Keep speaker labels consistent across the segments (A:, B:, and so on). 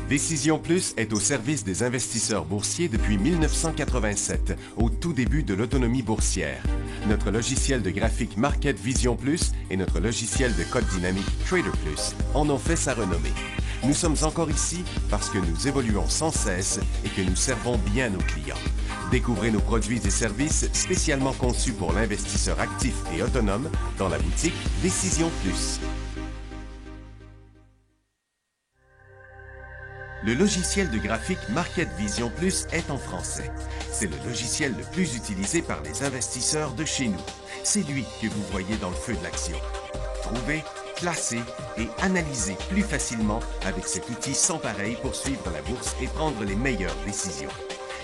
A: Décision Plus est au service des investisseurs boursiers depuis 1987, au tout début de l'autonomie boursière. Notre logiciel de graphique Market Vision Plus et notre logiciel de code dynamique Trader Plus en ont fait sa renommée. Nous sommes encore ici parce que nous évoluons sans cesse et que nous servons bien nos clients. Découvrez nos produits et services spécialement conçus pour l'investisseur actif et autonome dans la boutique Décision Plus. Le logiciel de graphique Market Vision Plus est en français. C'est le logiciel le plus utilisé par les investisseurs de chez nous. C'est lui que vous voyez dans le feu de l'action. Trouvez, classer et analyser plus facilement avec cet outil sans pareil pour suivre la bourse et prendre les meilleures décisions.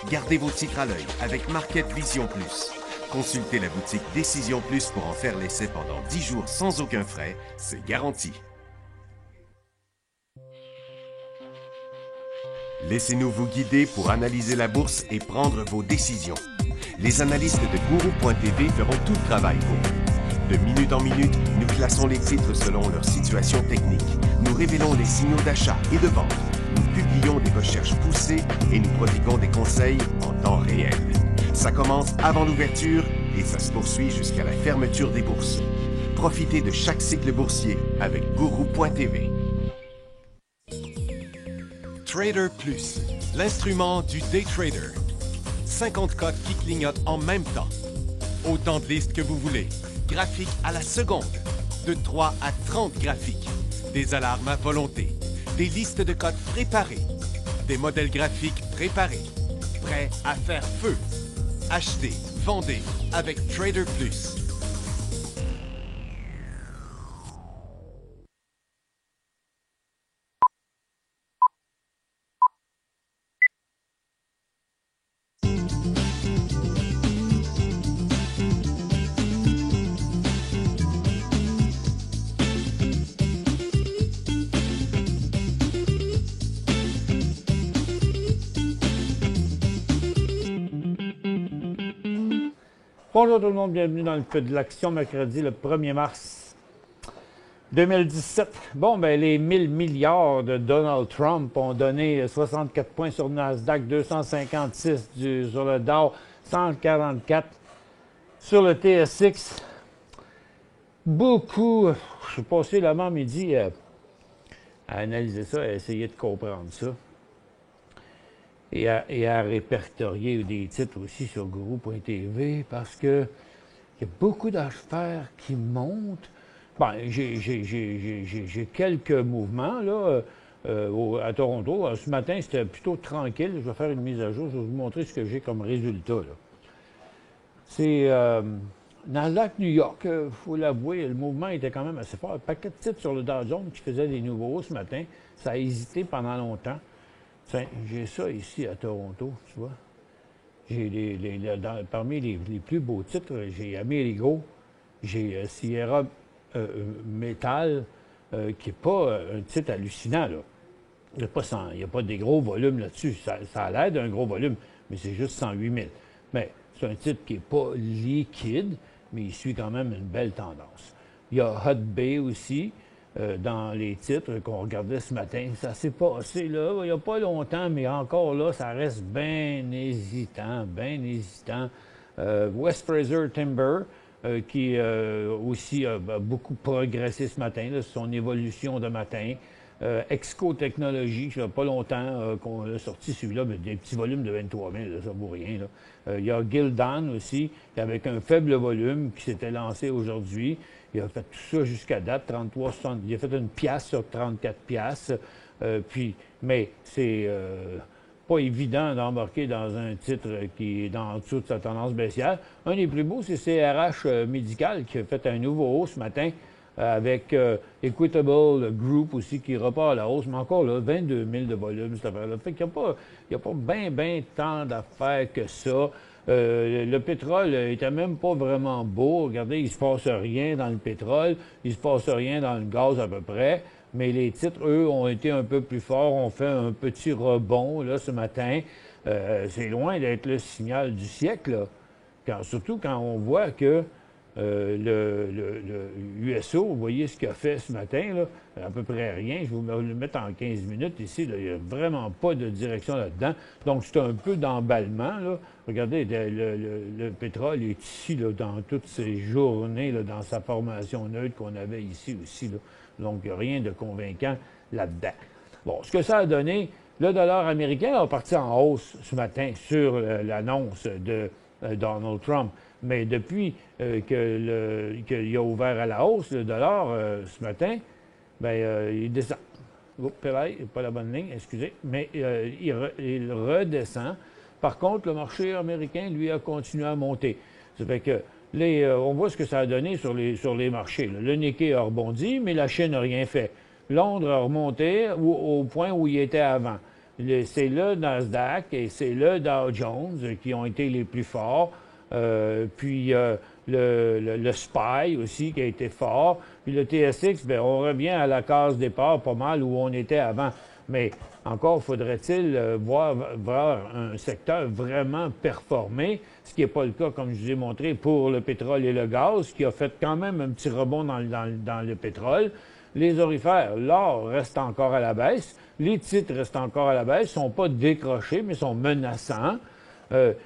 A: Gardez vos titres à l'œil avec Market Vision Plus. Consultez la boutique Décision Plus pour en faire l'essai pendant 10 jours sans aucun frais, c'est garanti. Laissez-nous vous guider pour analyser la bourse et prendre vos décisions. Les analystes de Guru.tv feront tout le travail pour vous. De minute en minute, nous classons les titres selon leur situation technique. Nous révélons les signaux d'achat et de vente. Nous publions des recherches poussées et nous prodiguons des conseils en temps réel. Ça commence avant l'ouverture et ça se poursuit jusqu'à la fermeture des bourses. Profitez de chaque cycle boursier avec Guru.tv. Trader Plus, l'instrument du day trader. 50 codes qui clignotent en même temps. Autant de listes que vous voulez. Graphiques à la seconde. De 3 à 30 graphiques. Des alarmes à volonté. Des listes de codes préparées. Des modèles graphiques préparés. Prêts à faire feu. Achetez, vendez avec Trader Plus.
B: Bonjour tout le monde, bienvenue dans le feu de l'action, mercredi le 1er mars 2017. Bon, ben les 1000 milliards de Donald Trump ont donné 64 points sur le Nasdaq, 256 sur le Dow, 144 sur le TSX. Beaucoup, je suis passé l'avant-midi à analyser ça, à essayer de comprendre ça. Et à répertorier des titres aussi sur Guru.tv parce que il y a beaucoup d'affaires qui montent. Bon, j'ai quelques mouvements là, à Toronto. Ce matin, c'était plutôt tranquille. Je vais faire une mise à jour. Je vais vous montrer ce que j'ai comme résultat. C'est Nasdaq New York, il faut l'avouer, le mouvement était quand même assez fort. Un paquet de titres sur le Dow Jones qui faisait des nouveaux hauts ce matin. Ça a hésité pendant longtemps. J'ai ça ici à Toronto, tu vois. J'ai parmi les plus beaux titres, j'ai Amerigo, j'ai Sierra Metal, qui n'est pas un titre hallucinant, là. Il n'y a pas des gros volumes là-dessus. Ça a l'air d'un gros volume, mais c'est juste 108 000. Mais c'est un titre qui n'est pas liquide, mais il suit quand même une belle tendance. Il y a Hut Bay aussi. Dans les titres qu'on regardait ce matin. Ça s'est passé là, il n'y a pas longtemps, mais encore là, ça reste bien hésitant, West Fraser Timber, qui aussi a beaucoup progressé ce matin, là, son évolution de matin. Exco Technologies, il n'y a pas longtemps qu'on a sorti celui-là, mais des petits volumes de 23 000, là, ça ne vaut rien. Il y a Gildan aussi, avec un faible volume, qui s'était lancé aujourd'hui. Il a fait tout ça jusqu'à date, 33,60. Il a fait une pièce sur 34 piastres. Mais c'est pas évident d'embarquer dans un titre qui est en dessous de sa tendance baissière. Un des plus beaux, c'est CRH Médical qui a fait un nouveau haut ce matin avec Equitable Group aussi qui repart à la hausse. Mais encore là, 22 000 de volume, cette affaire-là. Fait qu'il n'y a pas bien tant d'affaires que ça. Le pétrole était même pas vraiment beau. Regardez, il se passe rien dans le pétrole, il se passe rien dans le gaz à peu près. Mais les titres, eux, ont été un peu plus forts, ont fait un petit rebond là ce matin. C'est loin d'être le signal du siècle, là. Surtout quand on voit que le USO, vous voyez ce qu'il a fait ce matin, là, à peu près rien. Je vais vous le mettre en 15 minutes ici. Là, il n'y a vraiment pas de direction là-dedans. Donc, c'est un peu d'emballement. Là. Regardez, le pétrole est ici là, dans toutes ces journées, là, dans sa formation neutre qu'on avait ici aussi. Là. Donc, il n'y a rien de convaincant là-dedans. Bon, ce que ça a donné, le dollar américain a parti en hausse ce matin sur l'annonce de Donald Trump. Mais depuis qu'il a ouvert à la hausse, le dollar, ce matin, bien, il descend. Oups, pas la bonne ligne, excusez. Mais il redescend. Par contre, le marché américain, lui, a continué à monter. Ça fait que on voit ce que ça a donné sur les marchés. Là. Le Nikkei a rebondi, mais la Chine n'a rien fait. Londres a remonté au point où il était avant. C'est le Nasdaq et c'est le Dow Jones qui ont été les plus forts. Puis le SPY aussi qui a été fort. Puis le TSX, bien, on revient à la case départ pas mal où on était avant. Mais encore faudrait-il voir un secteur vraiment performer, ce qui n'est pas le cas, comme je vous ai montré, pour le pétrole et le gaz, qui a fait quand même un petit rebond dans le pétrole. Les orifères, l'or reste encore à la baisse, les titres restent encore à la baisse, ne sont pas décrochés, mais sont menaçants.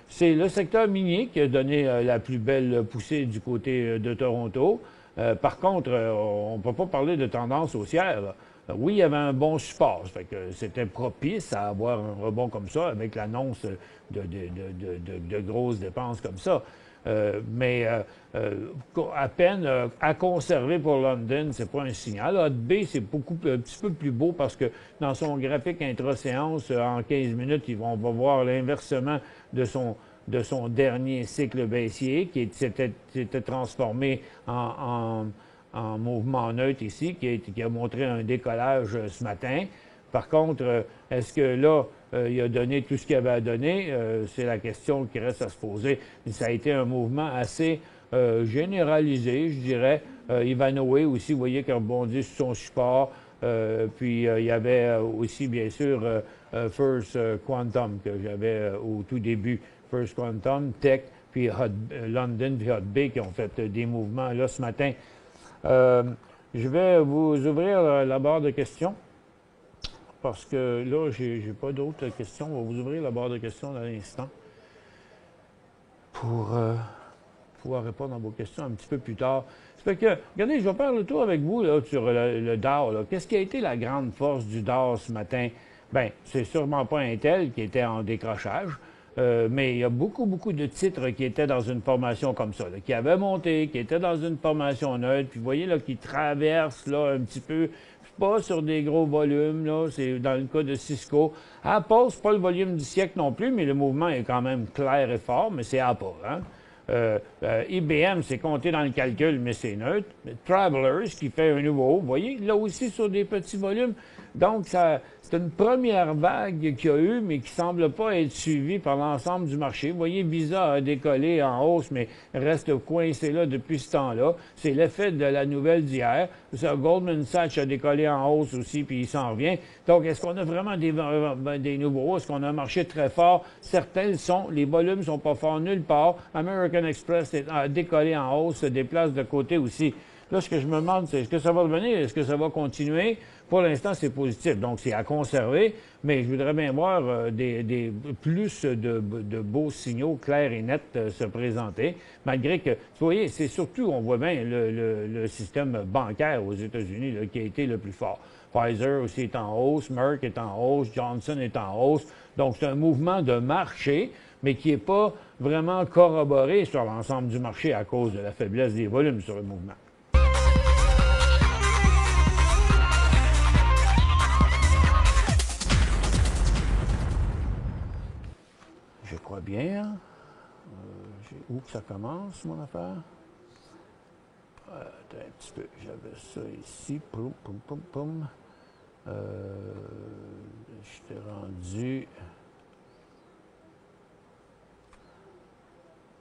B: C'est le secteur minier qui a donné la plus belle poussée du côté de Toronto. Par contre, on ne peut pas parler de tendance haussière. Là. Oui, il y avait un bon support. Ça fait que c'était propice à avoir un rebond comme ça avec l'annonce de grosses dépenses comme ça. Mais à peine à conserver pour London, c'est pas un signal. B, c'est un petit peu plus beau parce que dans son graphique intra-séance, en 15 minutes, on va voir l'inversement de son dernier cycle baissier qui s'était transformé en mouvement neutre ici, qui a montré un décollage ce matin. Par contre, est-ce que là, il a donné tout ce qu'il avait à donner? C'est la question qui reste à se poser. Ça a été un mouvement assez généralisé, je dirais. Ivanhoe aussi, vous voyez, qui a rebondi sur son support. Puis il y avait aussi, bien sûr, First Quantum, que j'avais au tout début. First Quantum, Tech, puis London, puis Hot Bay, qui ont fait des mouvements là ce matin. Je vais vous ouvrir la barre de questions. Parce que là, j'ai pas d'autres questions. On va vous ouvrir la barre de questions dans l'instant pour pouvoir répondre à vos questions un petit peu plus tard. Ça fait que, regardez, je vais faire le tour avec vous là, sur le Dow. Qu'est-ce qui a été la grande force du Dow ce matin? Bien, c'est sûrement pas Intel qui était en décrochage. Mais il y a beaucoup de titres qui étaient dans une formation comme ça, là, qui avaient monté, qui étaient dans une formation neutre, puis vous voyez, là, qui traversent, là, un petit peu, pas sur des gros volumes, là, c'est dans le cas de Cisco. Apple, c'est pas le volume du siècle non plus, mais le mouvement est quand même clair et fort, mais c'est Apple, hein. IBM, c'est compté dans le calcul, mais c'est neutre. Travelers, qui fait un nouveau, vous voyez, là aussi sur des petits volumes. Donc, c'est une première vague qu'il y a eu, mais qui ne semble pas être suivie par l'ensemble du marché. Vous voyez, Visa a décollé en hausse, mais reste coincé là depuis ce temps-là. C'est l'effet de la nouvelle d'hier. Goldman Sachs a décollé en hausse aussi, puis il s'en revient. Donc, est-ce qu'on a vraiment des nouveaux? Est-ce qu'on a un marché très fort? Certains le sont. Les volumes ne sont pas forts nulle part. American Express a décollé en hausse, se déplace de côté aussi. Là, ce que je me demande, c'est est-ce que ça va revenir? Est-ce que ça va continuer? Pour l'instant, c'est positif. Donc, c'est à conserver, mais je voudrais bien voir plus de beaux signaux clairs et nets se présenter, malgré que, vous voyez, c'est surtout, on voit bien le système bancaire aux États-Unis là, qui a été le plus fort. Pfizer aussi est en hausse, Merck est en hausse, Johnson est en hausse. Donc, c'est un mouvement de marché, mais qui n'est pas vraiment corroboré sur l'ensemble du marché à cause de la faiblesse des volumes sur le mouvement. Je crois bien. Hein? Où que ça commence, mon affaire? Attends un petit peu. J'avais ça ici. Poum, poum, poum, poum. J'étais rendu.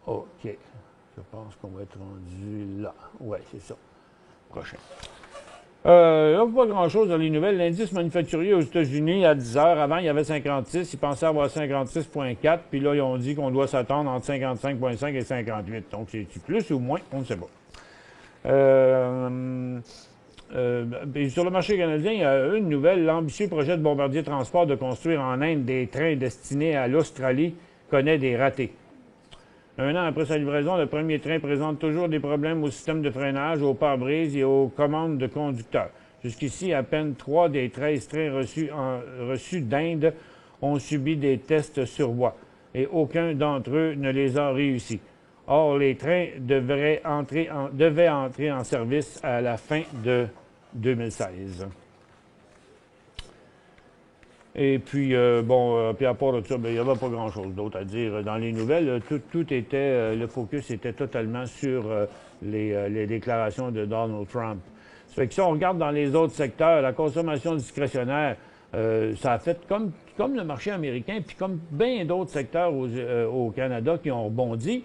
B: OK. Je pense qu'on va être rendu là. Oui, c'est ça. Prochain. Là, pas grand-chose dans les nouvelles. L'indice manufacturier aux États-Unis, à 10 heures, avant, il y avait 56. Ils pensaient avoir 56,4. Puis là, ils ont dit qu'on doit s'attendre entre 55,5 et 58. Donc, c'est plus ou moins? On ne sait pas. Sur le marché canadien, il y a une nouvelle. L'ambitieux projet de Bombardier Transport de construire en Inde des trains destinés à l'Australie connaît des ratés. Un an après sa livraison, le premier train présente toujours des problèmes au système de freinage, aux pare-brises et aux commandes de conducteurs. Jusqu'ici, à peine 3 des 13 trains reçus d'Inde ont subi des tests sur voie et aucun d'entre eux ne les a réussis. Or, les trains devaient entrer en service à la fin de 2016. Et puis, puis à part de ça, il n'y avait pas grand-chose d'autre à dire dans les nouvelles. Tout était, le focus était totalement sur les déclarations de Donald Trump. Ça fait que si on regarde dans les autres secteurs, la consommation discrétionnaire, ça a fait comme le marché américain, puis comme bien d'autres secteurs au Canada qui ont rebondi.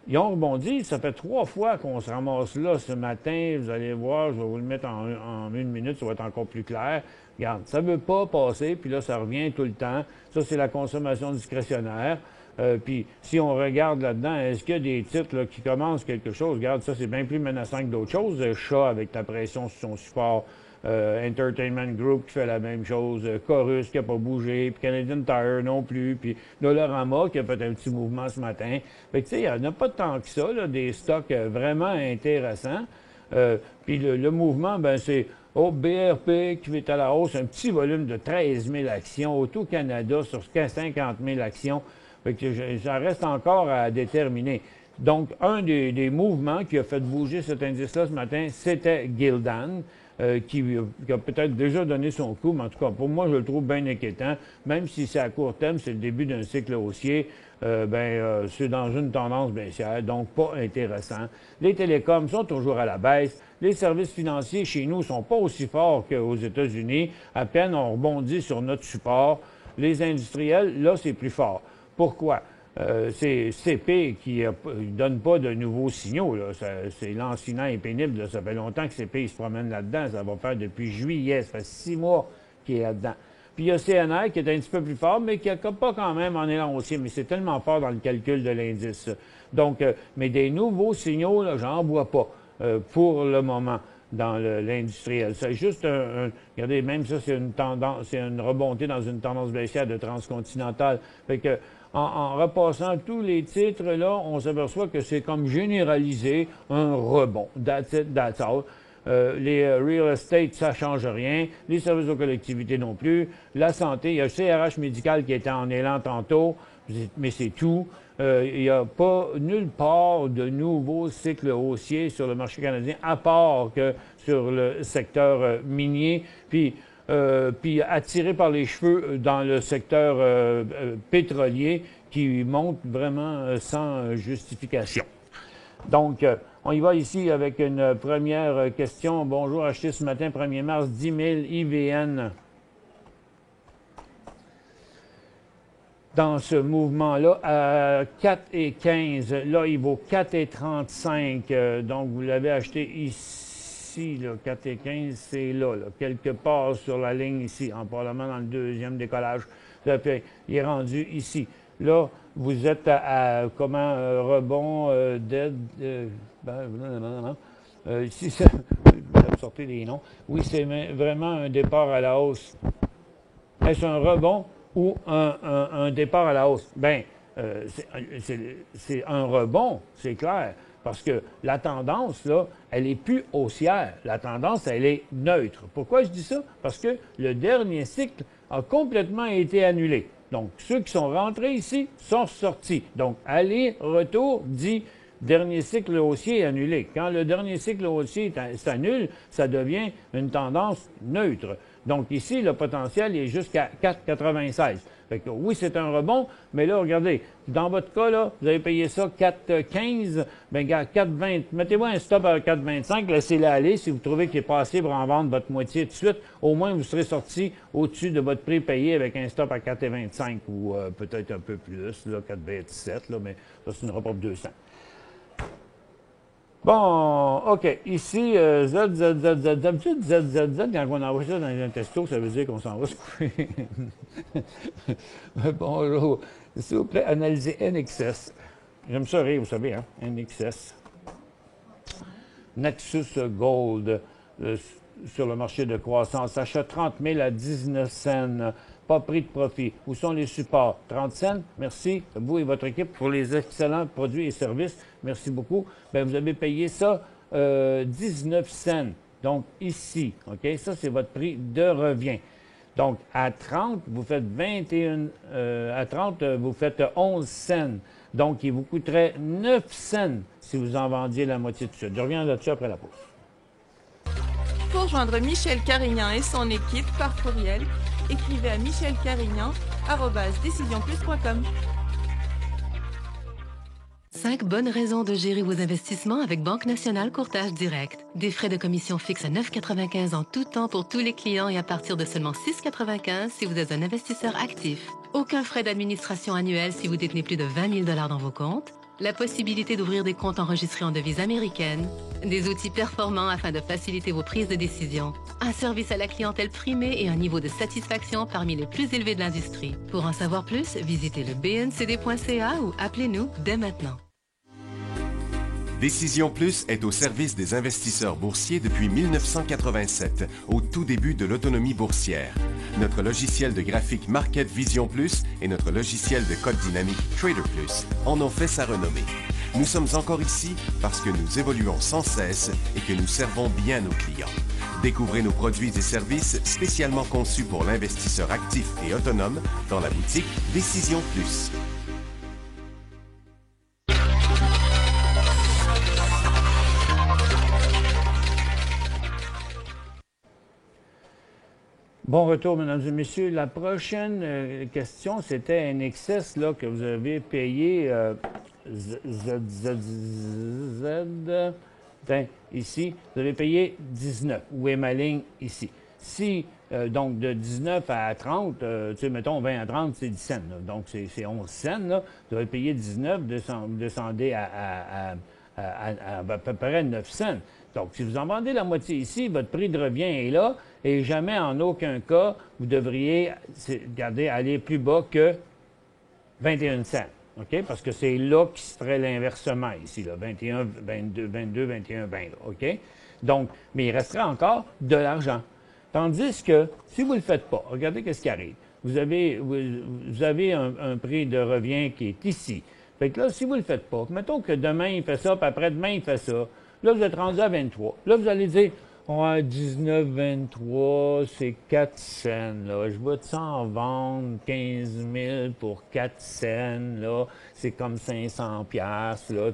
B: Ils ont rebondi. Ça fait 3 fois qu'on se ramasse là ce matin. Vous allez voir, je vais vous le mettre en 1 minute, ça va être encore plus clair. Regarde, ça ne veut pas passer, puis là, ça revient tout le temps. Ça, c'est la consommation discrétionnaire. Puis, si on regarde là-dedans, est-ce qu'il y a des titres là, qui commencent quelque chose? Regarde, ça, c'est bien plus menaçant que d'autres choses. Chat avec ta pression sur son support. Entertainment Group qui fait la même chose. Chorus qui n'a pas bougé. Puis Canadian Tire non plus. Puis Dollarama qui a fait un petit mouvement ce matin. Fait que, tu sais, il n'y en a pas tant que ça, là, des stocks vraiment intéressants. Puis le mouvement, ben c'est BRP qui est à la hausse, un petit volume de 13 000 actions. Auto-Canada sur 50 000 actions. Fait que ça reste encore à déterminer. Donc, un des mouvements qui a fait bouger cet indice-là ce matin, c'était Gildan, qui a peut-être déjà donné son coup, mais en tout cas, pour moi, je le trouve bien inquiétant. Même si c'est à court terme, c'est le début d'un cycle haussier, c'est dans une tendance baissière, donc pas intéressant. Les télécoms sont toujours à la baisse. Les services financiers chez nous sont pas aussi forts qu'aux États-Unis. À peine on rebondit sur notre support. Les industriels, là, c'est plus fort. Pourquoi? C'est CP qui ne donne pas de nouveaux signaux. C'est lancinant et pénible. Là. Ça fait longtemps que CP se promène là-dedans. Ça va faire depuis juillet. Ça fait 6 mois qu'il est là-dedans. Puis il y a CNR qui est un petit peu plus fort, mais qui n'a pas quand même en élan haussier. Mais c'est tellement fort dans le calcul de l'indice. Donc, mais des nouveaux signaux, là, j'en vois pas pour le moment dans l'industriel. C'est juste regardez, même ça, c'est une tendance, c'est une remontée dans une tendance baissière de transcontinentale. Fait que, en repassant tous les titres, là, on s'aperçoit que c'est comme généralisé un rebond. That's it, that's all. Les real estate, ça change rien. Les services aux collectivités non plus. La santé, il y a le CRH médical qui était en élan tantôt, mais c'est tout. Il n'y a pas nulle part de nouveaux cycles haussiers sur le marché canadien, à part que sur le secteur minier. Puis attiré par les cheveux dans le secteur pétrolier qui monte vraiment sans justification. Donc, on y va ici avec une première question. Bonjour, acheté ce matin, 1er mars, 10 000 IVN. Dans ce mouvement-là, à 4,15. Là, il vaut 4,35. Donc, vous l'avez acheté ici, là, 4,15, c'est là, quelque part sur la ligne ici, en parlement dans le deuxième décollage. Là, puis, il est rendu ici. Là, vous êtes à comment, rebond, dead, ici, vous sortez les noms. Oui, c'est vraiment un départ à la hausse. Est-ce un rebond ou un départ à la hausse? Bien, c'est un rebond, c'est clair. Parce que la tendance, là, elle est plus haussière. La tendance, elle est neutre. Pourquoi je dis ça? Parce que le dernier cycle a complètement été annulé. Donc, ceux qui sont rentrés ici sont sortis. Donc, aller-retour dit dernier cycle haussier annulé. Quand le dernier cycle haussier s'annule, ça devient une tendance neutre. Donc, ici, le potentiel est jusqu'à 4,96. Fait que oui, c'est un rebond, mais là, regardez, dans votre cas, là, vous avez payé ça 4,15, bien, 4,20. Mettez-vous un stop à 4,25, laissez-le aller. Si vous trouvez qu'il est pas assez pour en vendre votre moitié tout de suite, au moins, vous serez sorti au-dessus de votre prix payé avec un stop à 4,25 ou peut-être un peu plus, là, 4,27, là, mais ça, c'est une report de 200. Bon, OK. Ici, d'habitude, quand on envoie ça dans un testo, ça veut dire qu'on s'en va se coucher. Bonjour. S'il vous plaît, analysez NXS. J'aime ça rire, vous savez, hein? NXS. Nexus Gold sur le marché de croissance. Achat 30 000 à 19 cents. Pas pris de profit. Où sont les supports? 30 cents. Merci, vous et votre équipe, pour les excellents produits et services. Merci beaucoup. Bien, vous avez payé ça 19 cents. Donc, ici, OK? Ça, c'est votre prix de revient. Donc, à 30, vous faites 21... à 30, vous faites 11 cents. Donc, il vous coûterait 9 cents si vous en vendiez la moitié de suite. Je reviens là-dessus après la pause.
C: Pour joindre Michel Carignan et son équipe par courriel, écrivez à michelcarignan@decisionplus.com.
D: 5 bonnes raisons de gérer vos investissements avec Banque Nationale Courtage Direct. Des frais de commission fixes à 9,95 en tout temps pour tous les clients et à partir de seulement 6,95 si vous êtes un investisseur actif. Aucun frais d'administration annuel si vous détenez plus de 20 000 $ dans vos comptes. La possibilité d'ouvrir des comptes enregistrés en devise américaine. Des outils performants afin de faciliter vos prises de décision. Un service à la clientèle primé et un niveau de satisfaction parmi les plus élevés de l'industrie. Pour en savoir plus, visitez le bncd.ca ou appelez-nous dès maintenant.
A: Décision Plus est au service des investisseurs boursiers depuis 1987, au tout début de l'autonomie boursière. Notre logiciel de graphique Market Vision Plus et notre logiciel de code dynamique Trader Plus en ont fait sa renommée. Nous sommes encore ici parce que nous évoluons sans cesse et que nous servons bien nos clients. Découvrez nos produits et services spécialement conçus pour l'investisseur actif et autonome dans la boutique Décision Plus.
B: Bon retour, mesdames et messieurs. La prochaine question, c'était NXS là, que vous avez payé ici. Vous avez payé 19. Où est ma ligne? Ici. Si, donc, de 19 à 30, tu sais, mettons 20 à 30, c'est 10 cents. Là. Donc, c'est 11 cents. Là. Vous avez payé 19, descendez à peu près 9 cents. Donc, si vous en vendez la moitié ici, votre prix de revient est là et jamais en aucun cas, vous devriez, regardez, aller plus bas que 21 cents. OK? Parce que c'est là qui se ferait l'inversement ici, là, 21, 22, 22, 21, 20. Là, OK? Donc, mais il restera encore de l'argent. Tandis que, si vous ne le faites pas, regardez ce qui arrive. Vous avez un prix de revient qui est ici. Fait que là, si vous ne le faites pas, mettons que demain il fait ça, puis après-demain il fait ça, là, vous êtes rendu à 23. Là, vous allez dire, ouais, 19, 23, c'est 4 cents, là. Je vais en vendre 15 000 pour 4 cents, là. C'est comme 500 piastres, là.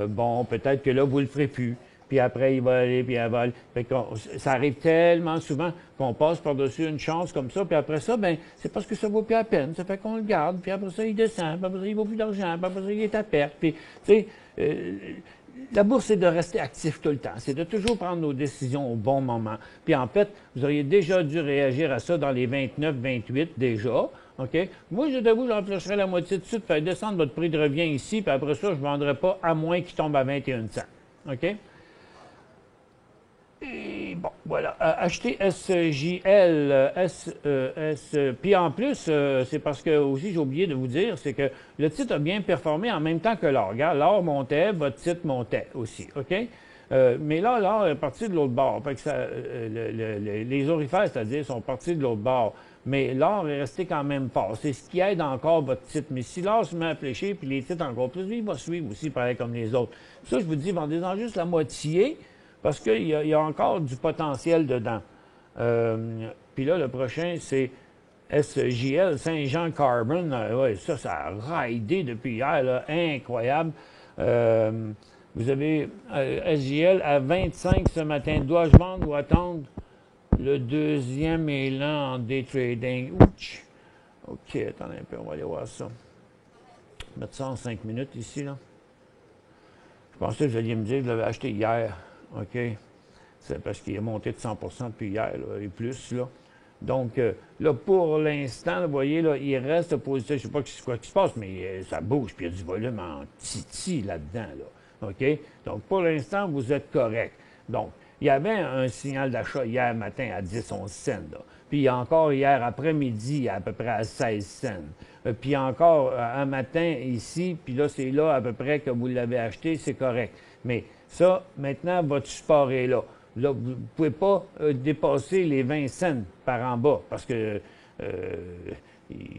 B: Bon, peut-être que là, vous le ferez plus. Puis après, il va aller, puis il va aller. Fait que ça arrive tellement souvent qu'on passe par-dessus une chance comme ça, puis après ça, ben c'est parce que ça vaut plus la peine. Ça fait qu'on le garde, puis après ça, il descend, puis après ça, il vaut plus d'argent, puis après ça, il est à perte. Puis, tu sais, la bourse, c'est de rester actif tout le temps. C'est de toujours prendre nos décisions au bon moment. Puis en fait, vous auriez déjà dû réagir à ça dans les 29, 28 déjà. OK? Moi, je vous j'empêcherais la moitié de suite, faire descendre votre prix de revient ici, puis après ça, je ne vendrai pas à moins qu'il tombe à 21 cents. OK? Et bon, voilà. Acheter SJL, puis en plus, c'est parce que aussi, j'ai oublié de vous dire, c'est que le titre a bien performé en même temps que l'or. Regarde, l'or montait, votre titre montait aussi, OK? Mais là, l'or est parti de l'autre bord. Fait que les orifères, c'est-à-dire, sont partis de l'autre bord. Mais l'or est resté quand même fort. C'est ce qui aide encore votre titre. Mais si l'or se met à fléchir, puis les titres encore plus, il va suivre aussi, pareil comme les autres. Ça, je vous dis, vendez-en juste la moitié, parce qu'il y a encore du potentiel dedans. Puis là, le prochain, c'est SJL, Saint-Jean Carbon. Ouais, ça a raidé depuis hier, là, incroyable. Vous avez SJL à 25 ce matin. Dois-je vendre ou attendre le deuxième élan en day trading? Ouch! OK, attendez un peu, on va aller voir ça. Mettre ça en 5 minutes ici, là. Je pensais que vous alliez me dire que je l'avais acheté hier. OK? C'est parce qu'il est monté de 100 depuis hier, là, et plus, là. Donc, là, pour l'instant, vous voyez, là, il reste positif. Je ne sais pas quoi qui se passe, mais ça bouge, puis il y a du volume en titi là-dedans, là. OK? Donc, pour l'instant, vous êtes correct. Donc, il y avait un signal d'achat hier matin à 10-11 cents. Là. Puis encore hier après-midi à peu près à 16 cents. Puis encore un matin ici, puis là, c'est là à peu près que vous l'avez acheté, c'est correct. Mais ça, maintenant, votre support est là. Là, vous ne pouvez pas dépasser les 20 cents par en bas parce que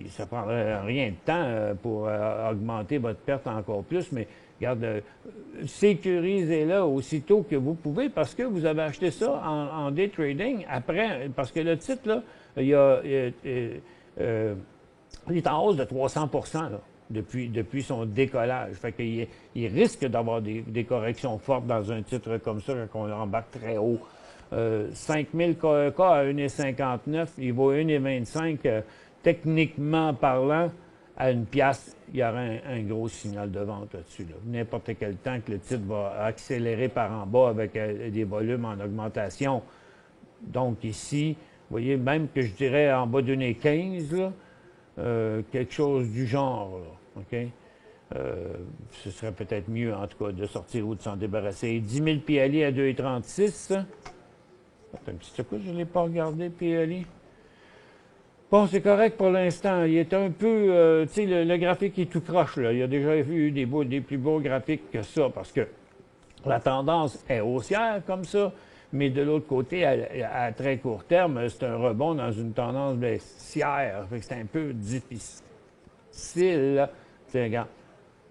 B: ça prendrait rien de temps pour augmenter votre perte encore plus, mais regarde, sécurisez-le aussitôt que vous pouvez parce que vous avez acheté ça en day trading après, parce que le titre, là, il est en hausse de 300 là, depuis son décollage. Fait qu'il risque d'avoir des corrections fortes dans un titre comme ça quand on embarque très haut. 5000 K à 1,59, il vaut 1,25 techniquement parlant, à une pièce, il y aura un gros signal de vente là-dessus. Là. N'importe quel temps que le titre va accélérer par en bas avec des volumes en augmentation. Donc ici, vous voyez, même que je dirais en bas d'une 15, là, quelque chose du genre. Là, OK? Ce serait peut-être mieux, en tout cas, de sortir ou de s'en débarrasser. 10 000 PLI à 2,36. Attends un petit coup, je ne l'ai pas regardé, PLI. Bon, c'est correct pour l'instant. Il est un peu... tu sais, le graphique est tout croche, là. Il y a déjà eu des plus beaux graphiques que ça, parce que la tendance est haussière comme ça, mais de l'autre côté, à très court terme, c'est un rebond dans une tendance baissière. Fait que c'est un peu difficile, là. Regarde,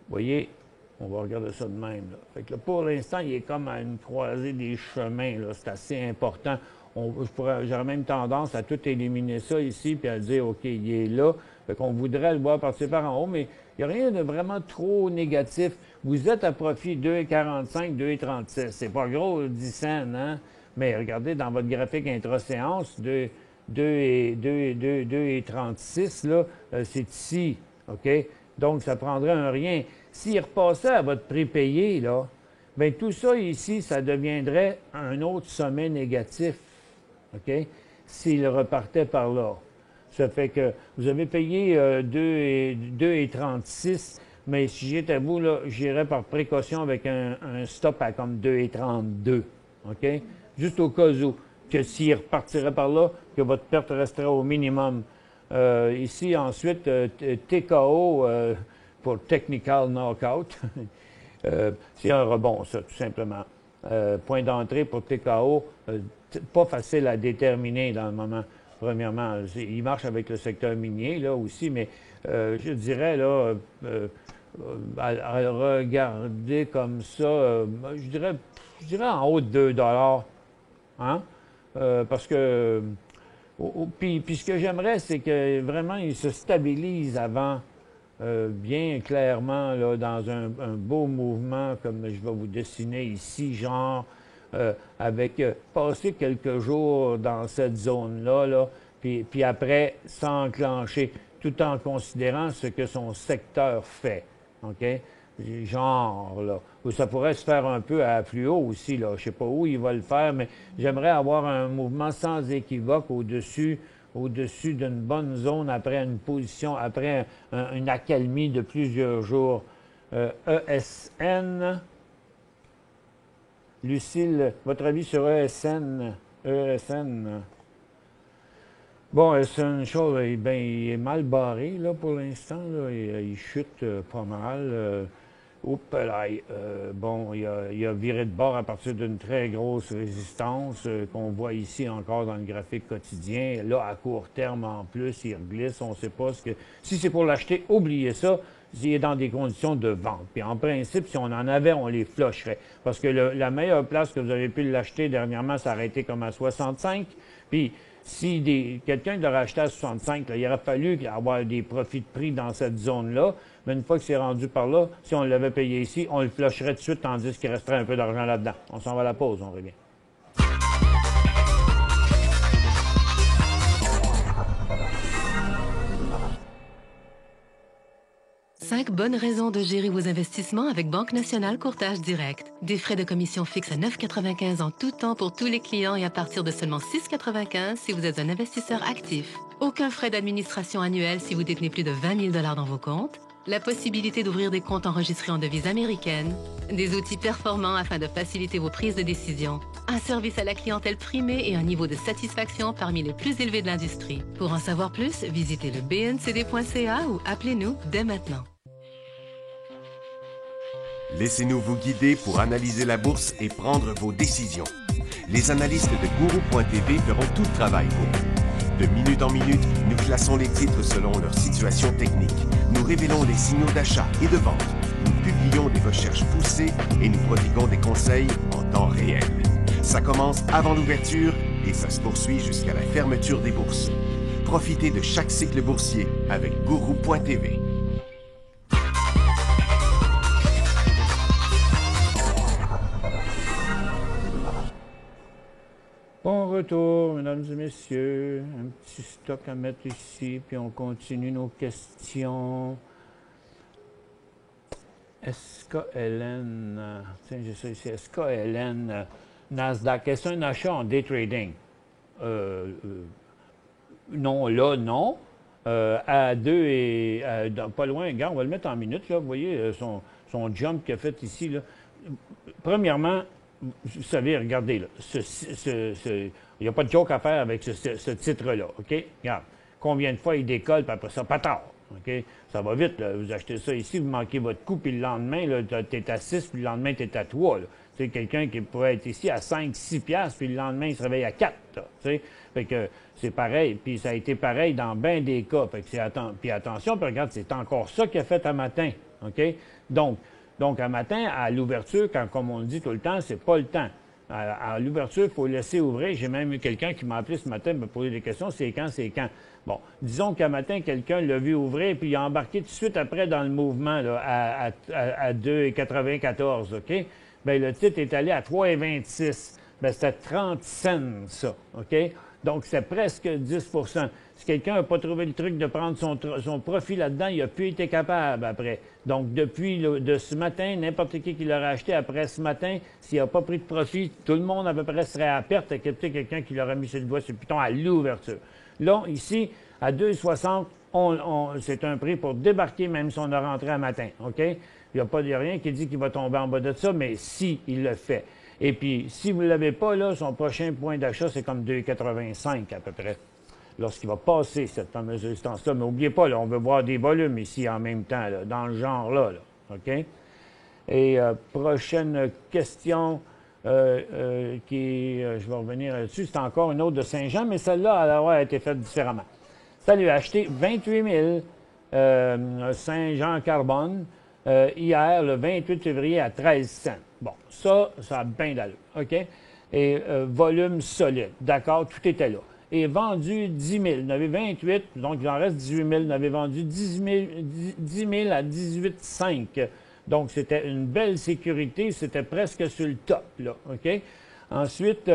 B: vous voyez, on va regarder ça de même, là. Fait que là, pour l'instant, il est comme à une croisée des chemins, là. C'est assez important. J'aurais même tendance à tout éliminer ça ici, puis à dire, OK, il est là. Fait qu'on voudrait le voir partir par en haut, mais il n'y a rien de vraiment trop négatif. Vous êtes à profit 2,45, 2,36. C'est pas gros, 10 cents, hein? Mais regardez, dans votre graphique intra-séance, 2,36, là, c'est ici, OK? Donc, ça prendrait un rien. S'il repassait à votre prix payé, là, bien, tout ça ici, ça deviendrait un autre sommet négatif, OK? S'il repartait par là. Ça fait que vous avez payé 2,36, mais si j'étais vous, là, j'irais par précaution avec un stop à comme 2,32, OK? Juste au cas où, que s'il repartirait par là, que votre perte resterait au minimum. Ici, ensuite, TKO pour Technical Knockout. C'est un rebond, ça, tout simplement. Point d'entrée pour TKO, pas facile à déterminer dans le moment. Premièrement, il marche avec le secteur minier, là, aussi, mais je dirais, là, à regarder comme ça, je dirais en haut de 2 $. Hein? Parce que... Puis ce que j'aimerais, c'est que vraiment, il se stabilise avant, bien clairement, là, dans un beau mouvement, comme je vais vous dessiner ici, genre, avec passer quelques jours dans cette zone-là, là, puis après, s'enclencher, tout en considérant ce que son secteur fait. OK? Genre, là. Ou ça pourrait se faire un peu à plus haut aussi, là. Je sais pas où il va le faire, mais j'aimerais avoir un mouvement sans équivoque au-dessus d'une bonne zone après une position, après une accalmie de plusieurs jours. ESN. Lucille, votre avis sur ESN? ESN. Bon, c'est une chose, il est mal barré, là, pour l'instant, là. Il chute pas mal. Bon, il a viré de bord à partir d'une très grosse résistance qu'on voit ici encore dans le graphique quotidien. Là, à court terme, en plus, il reglisse. On ne sait pas ce que... Si c'est pour l'acheter, oubliez ça. Il est dans des conditions de vente. Puis en principe, si on en avait, on les flusherait. Parce que la meilleure place que vous avez pu l'acheter dernièrement, ça aurait été comme à 65. Puis si quelqu'un l'aurait acheté à 65, là, il aurait fallu avoir des profits de prix dans cette zone-là. Mais une fois que c'est rendu par là, si on l'avait payé ici, on le flusherait tout de suite, tandis qu'il resterait un peu d'argent là-dedans. On s'en va à la pause, on revient.
D: Cinq bonnes raisons de gérer vos investissements avec Banque Nationale Courtage Direct. Des frais de commission fixes à 9,95 en tout temps pour tous les clients et à partir de seulement 6,95 si vous êtes un investisseur actif. Aucun frais d'administration annuel si vous détenez plus de 20 000 $ dans vos comptes. la possibilité d'ouvrir des comptes enregistrés en devise américaine, des outils performants afin de faciliter vos prises de décision, un service à la clientèle primé et un niveau de satisfaction parmi les plus élevés de l'industrie. Pour en savoir plus, visitez le bncd.ca ou appelez-nous dès maintenant.
A: Laissez-nous vous guider pour analyser la bourse et prendre vos décisions. Les analystes de Guru.tv feront tout le travail pour vous. De minute en minute, nous classons les titres selon leur situation technique. Nous révélons les signaux d'achat et de vente. Nous publions des recherches poussées et nous prodiguons des conseils en temps réel. Ça commence avant l'ouverture et ça se poursuit jusqu'à la fermeture des bourses. Profitez de chaque cycle boursier avec Guru.tv.
B: Bon retour, mesdames et messieurs. Un petit stock à mettre ici, puis on continue nos questions. SKLN, tiens, j'ai ça ici, SKLN, Nasdaq, est-ce un achat en day trading? Non, là, non. À 2 et pas loin, regarde, on va le mettre en minutes, là. Vous voyez son jump qu'il a fait ici, là. Premièrement, vous savez, regardez, là, il n'y a pas de joke à faire avec ce titre-là, OK? Regarde, combien de fois il décolle, puis après ça, pas tard, OK? Ça va vite, là. Vous achetez ça ici, vous manquez votre coup, puis le lendemain, tu es à 6, puis le lendemain, tu es à 3, là. C'est quelqu'un qui pourrait être ici à 5, 6 piastres, puis le lendemain, il se réveille à 4, là, tu sais? Fait que c'est pareil, puis ça a été pareil dans bien des cas. Fait que puis attention, puis regarde, c'est encore ça qu'il a fait un matin, OK? Donc, un matin, à l'ouverture, comme on le dit tout le temps, c'est pas le temps. À l'ouverture, il faut laisser ouvrir. J'ai même eu quelqu'un qui m'a appelé ce matin pour me poser des questions. C'est quand, c'est quand? Bon, disons qu'un matin, quelqu'un l'a vu ouvrir, puis il a embarqué tout de suite après dans le mouvement là, à 2,94, OK? Bien, le titre est allé à 3,26. Bien, c'était 30 cents, ça, OK? Donc, c'est presque 10 Si quelqu'un n'a pas trouvé le truc de prendre son profit là-dedans, il n'a plus été capable après. Donc, depuis de ce matin, n'importe qui l'aurait acheté après ce matin, s'il n'a pas pris de profit, tout le monde à peu près serait à perte, excepté quelqu'un qui l'aurait mis sur le doigt sur le piton à l'ouverture. Là, ici, à 2,60, c'est un prix pour débarquer même si on a rentré un matin, OK? Il n'y a rien qui dit qu'il va tomber en bas de ça, mais si il le fait. Et puis, si vous ne l'avez pas, là, son prochain point d'achat, c'est comme 2,85 à peu près, lorsqu'il va passer cette fameuse résistance-là. Mais n'oubliez pas, là, on veut voir des volumes ici en même temps, là, dans le genre-là, là, OK? Et prochaine question, je vais revenir là-dessus, c'est encore une autre de Saint-Jean, mais celle-là, elle a été faite différemment. Ça lui a acheté 28 000 Saint-Jean Carbone hier, le 28 février, à 13 cents. Bon, ça a bien d'allure, OK? Et volume solide, d'accord, tout était là. Et vendu 10 000. Il en avait 28, donc il en reste 18 000. Il en avait vendu 10 000 à 18,5. Donc, c'était une belle sécurité. C'était presque sur le top, là, OK? Ensuite,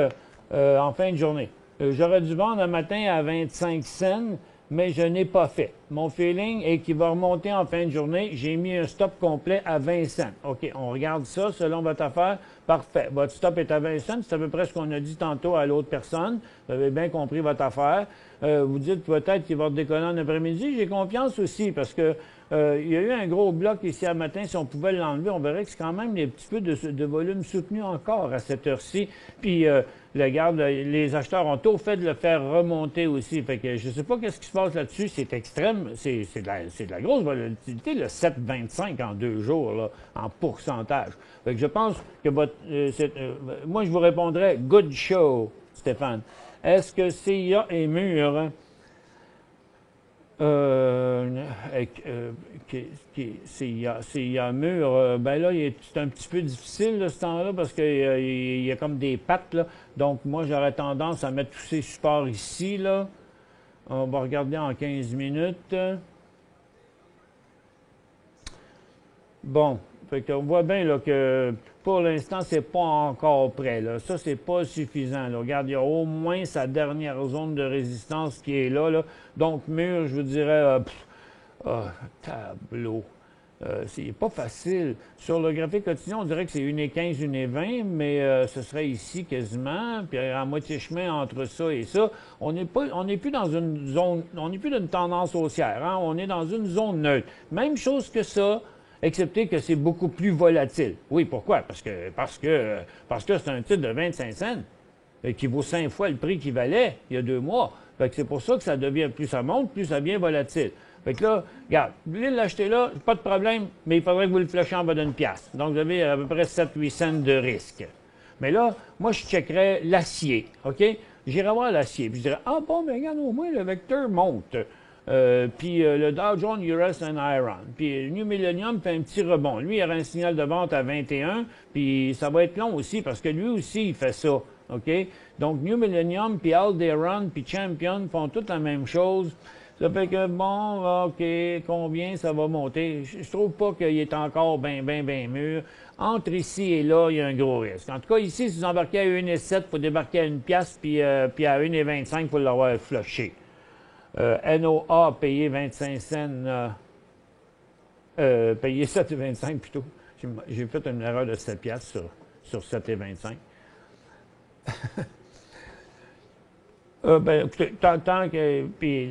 B: en fin de journée, j'aurais dû vendre un matin à 25 cents, mais je n'ai pas fait. Mon feeling est qu'il va remonter en fin de journée. J'ai mis un stop complet à 20 cents. OK, on regarde ça selon votre affaire. Parfait. Votre stop est à 20 cents. C'est à peu près ce qu'on a dit tantôt à l'autre personne. Vous avez bien compris votre affaire. Vous dites peut-être qu'il va redécoller en après-midi. J'ai confiance aussi parce que il y a eu un gros bloc ici à matin. Si on pouvait l'enlever, on verrait que c'est quand même des petits peu de volume soutenu encore à cette heure-ci. Puis, regarde, les acheteurs ont tout fait de le faire remonter aussi. Fait que je ne sais pas qu'est-ce qui se passe là-dessus. C'est extrême. C'est de la grosse volatilité, le 7,25 en 2 jours, là, en pourcentage. Fait que je pense que moi, je vous répondrais « Good show », Stéphane. Est-ce que CIA est mûr? CIA mûr, ben là, c'est un petit peu difficile, là, ce temps-là, parce qu'il y a comme des pattes, là. Donc, moi, j'aurais tendance à mettre tous ces supports ici, là. On va regarder en 15 minutes. Bon, fait qu'on voit bien là, que pour l'instant, c'est pas encore prêt. Là. Ça, c'est pas suffisant. Là. Regarde, il y a au moins sa dernière zone de résistance qui est là. Donc, mur, je vous dirais, tableau. C'est pas facile. Sur le graphique quotidien, on dirait que c'est 1,15, 1,20, mais ce serait ici quasiment, puis à moitié chemin entre ça et ça. On n'est plus dans une zone, on n'est plus dans une tendance haussière, hein? On est dans une zone neutre. Même chose que ça, excepté que c'est beaucoup plus volatile. Oui, pourquoi? Parce que c'est un titre de 25 cents qui vaut 5 fois le prix qu'il valait il y a 2 mois. Fait que c'est pour ça que ça devient, plus ça monte, plus ça devient volatile. Fait que là, regarde, vous voulez l'acheter là, pas de problème, mais il faudrait que vous le flashiez en bas d'une pièce. Donc, vous avez à peu près 7-8 cents de risque. Mais là, moi, je checkerais l'acier, OK? J'irais voir l'acier, puis je dirais, ah bon, mais regarde, au moins, le vecteur monte. Puis le Dow Jones US and Iron. Puis New Millennium fait un petit rebond. Lui, il aura un signal de vente à 21, puis ça va être long aussi, parce que lui aussi, il fait ça, OK? Donc, New Millennium, puis Alderon, puis Champion font toutes la même chose. Ça fait que, bon, OK, combien ça va monter? Je trouve pas qu'il est encore bien mûr. Entre ici et là, il y a un gros risque. En tout cas, ici, si vous embarquez à 1,7, il faut débarquer à 1 pièce, puis à 1,25, il faut l'avoir flushé. NOA a payé 25 cents, payé 7,25 plutôt. J'ai fait une erreur de 7 piastres sur 7,25. Écoutez, tant que. Puis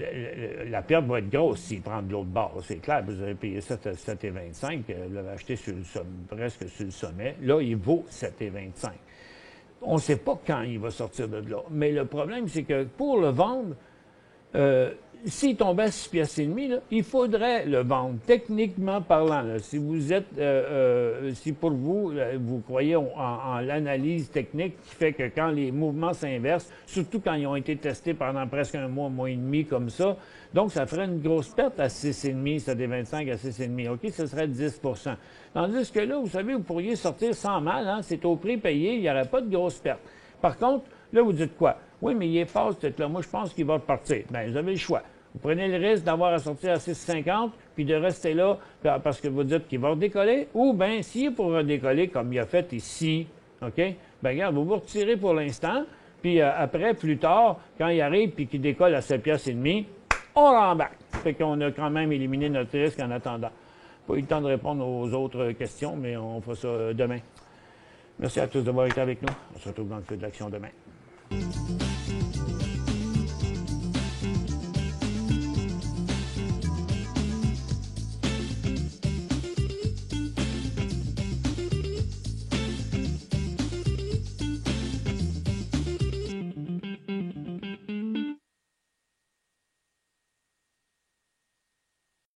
B: la perte va être grosse s'il prend de l'autre bord. C'est clair, vous avez payé 7,25, vous l'avez acheté sur le presque sur le sommet. Là, il vaut 7,25. On ne sait pas quand il va sortir de là. Mais le problème, c'est que pour le vendre, s'il tombait à 6 piastres et demi, là, il faudrait le vendre. Techniquement parlant, là, si vous êtes, si pour vous, vous croyez en l'analyse technique qui fait que quand les mouvements s'inversent, surtout quand ils ont été testés pendant presque un mois et demi comme ça, donc ça ferait une grosse perte à 6,5, ça des 25 à 6,5. OK, ce serait 10 Tandis que là, vous savez, vous pourriez sortir sans mal, hein, c'est au prix payé, il n'y aurait pas de grosse perte. Par contre, là, vous dites quoi? Oui, mais il est fort, peut-être là. Moi, je pense qu'il va repartir. Bien, vous avez le choix. Vous prenez le risque d'avoir à sortir à 6,50 puis de rester là parce que vous dites qu'il va redécoller. Ou bien, s'il est pour redécoller comme il a fait ici, OK? Bien, regarde, vous vous retirez pour l'instant. Puis après, plus tard, quand il arrive puis qu'il décolle à 7 piastres et demi, on rembarque. Fait qu'on a quand même éliminé notre risque en attendant. Pas eu le temps de répondre aux autres questions, mais on fera ça demain. Merci à tous d'avoir été avec nous. On se retrouve dans le feu de l'action demain.